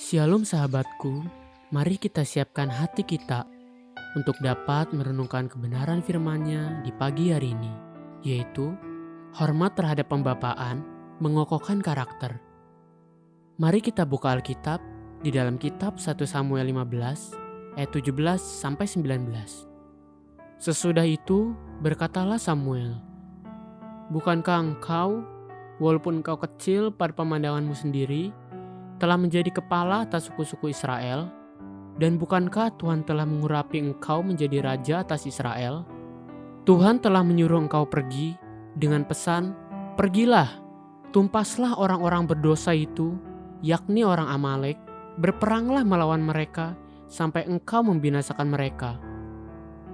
Shalom sahabatku, mari kita siapkan hati kita untuk dapat merenungkan kebenaran firman-Nya di pagi hari ini, yaitu hormat terhadap pembapaan, mengokohkan karakter. Mari kita buka Alkitab di dalam kitab 1 Samuel 15 ayat 17-19. Sesudah itu berkatalah Samuel, "Bukankah engkau, walaupun engkau kecil pada pemandanganmu sendiri, telah menjadi kepala atas suku-suku Israel? Dan bukankah Tuhan telah mengurapi engkau menjadi raja atas Israel? Tuhan telah menyuruh engkau pergi dengan pesan, pergilah, tumpaslah orang-orang berdosa itu, yakni orang Amalek, berperanglah melawan mereka sampai engkau membinasakan mereka.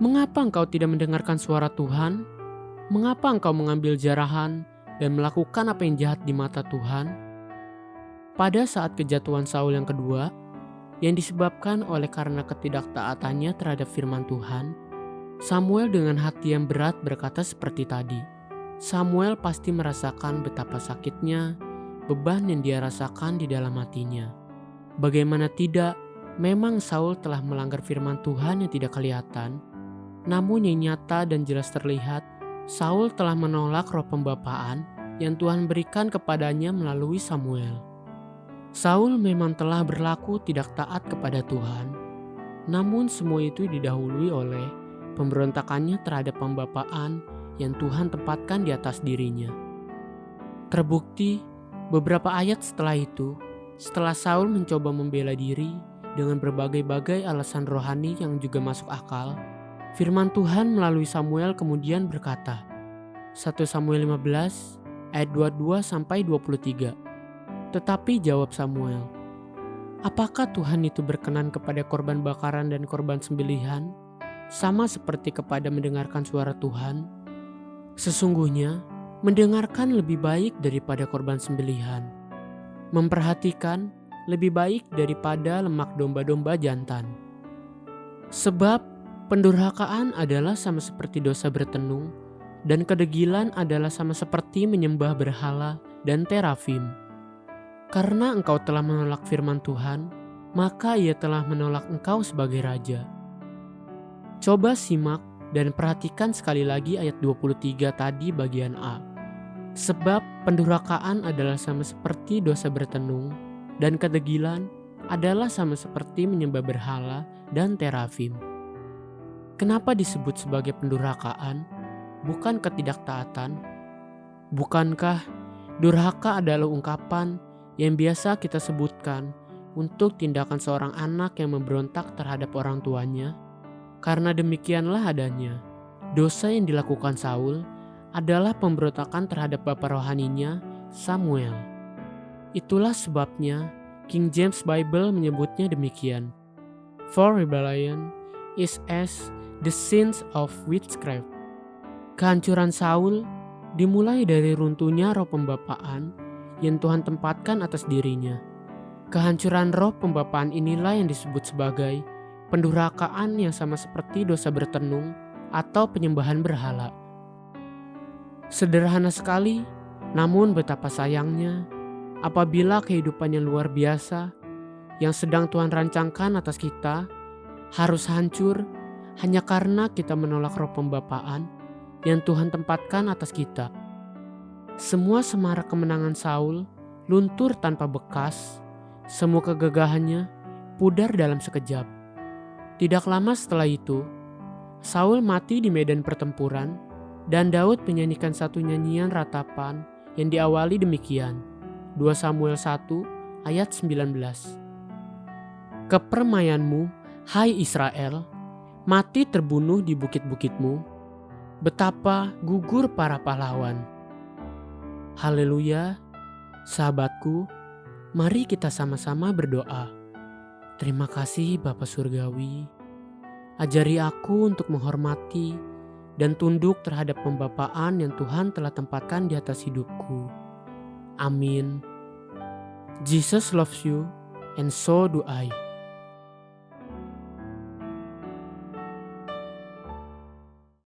Mengapa engkau tidak mendengarkan suara Tuhan? Mengapa engkau mengambil jarahan dan melakukan apa yang jahat di mata Tuhan?" Pada saat kejatuhan Saul yang kedua, yang disebabkan oleh karena ketidaktaatannya terhadap firman Tuhan, Samuel dengan hati yang berat berkata seperti tadi. Samuel pasti merasakan betapa sakitnya beban yang dia rasakan di dalam hatinya. Bagaimana tidak, memang Saul telah melanggar firman Tuhan yang tidak kelihatan, namun yang nyata dan jelas terlihat, Saul telah menolak roh pembapaan yang Tuhan berikan kepadanya melalui Samuel. Saul memang telah berlaku tidak taat kepada Tuhan, namun semua itu didahului oleh pemberontakannya terhadap pembapaan yang Tuhan tempatkan di atas dirinya. Terbukti, beberapa ayat setelah itu, setelah Saul mencoba membela diri dengan berbagai-bagai alasan rohani yang juga masuk akal, firman Tuhan melalui Samuel kemudian berkata, 1 Samuel 15 ayat 22-23. Tetapi jawab Samuel, "Apakah Tuhan itu berkenan kepada korban bakaran dan korban sembelihan, sama seperti kepada mendengarkan suara Tuhan? Sesungguhnya, mendengarkan lebih baik daripada korban sembelihan. Memperhatikan lebih baik daripada lemak domba-domba jantan. Sebab pendurhakaan adalah sama seperti dosa bertenung, dan kedegilan adalah sama seperti menyembah berhala dan terafim. Karena engkau telah menolak firman Tuhan, maka ia telah menolak engkau sebagai raja." Coba simak dan perhatikan sekali lagi ayat 23 tadi bagian A. Sebab pendurhakaan adalah sama seperti dosa bertenung, dan kedegilan adalah sama seperti menyembah berhala dan terafim. Kenapa disebut sebagai pendurhakaan, bukan ketidaktaatan? Bukankah durhaka adalah ungkapan yang biasa kita sebutkan untuk tindakan seorang anak yang memberontak terhadap orang tuanya? Karena demikianlah adanya, dosa yang dilakukan Saul adalah pemberontakan terhadap bapa rohaninya, Samuel. Itulah sebabnya King James Bible menyebutnya demikian. "For rebellion is as the sins of witchcraft." Kehancuran Saul dimulai dari runtuhnya roh pembapaan yang Tuhan tempatkan atas dirinya. Kehancuran roh pembapaan inilah yang disebut sebagai pendurhakaan yang sama seperti dosa bertenung atau penyembahan berhala. Sederhana sekali, namun betapa sayangnya apabila kehidupan yang luar biasa yang sedang Tuhan rancangkan atas kita harus hancur hanya karena kita menolak roh pembapaan yang Tuhan tempatkan atas kita. Semua semarak kemenangan Saul luntur tanpa bekas, semua kegagahannya pudar dalam sekejap. Tidak lama setelah itu, Saul mati di medan pertempuran dan Daud menyanyikan satu nyanyian ratapan yang diawali demikian. 2 Samuel 1 ayat 19. "Kepermayanmu, hai Israel, mati terbunuh di bukit-bukitmu, betapa gugur para pahlawan." Haleluya, sahabatku, mari kita sama-sama berdoa. Terima kasih Bapa Surgawi, ajari aku untuk menghormati dan tunduk terhadap pembapaan yang Tuhan telah tempatkan di atas hidupku. Amin. Jesus loves you and so do I.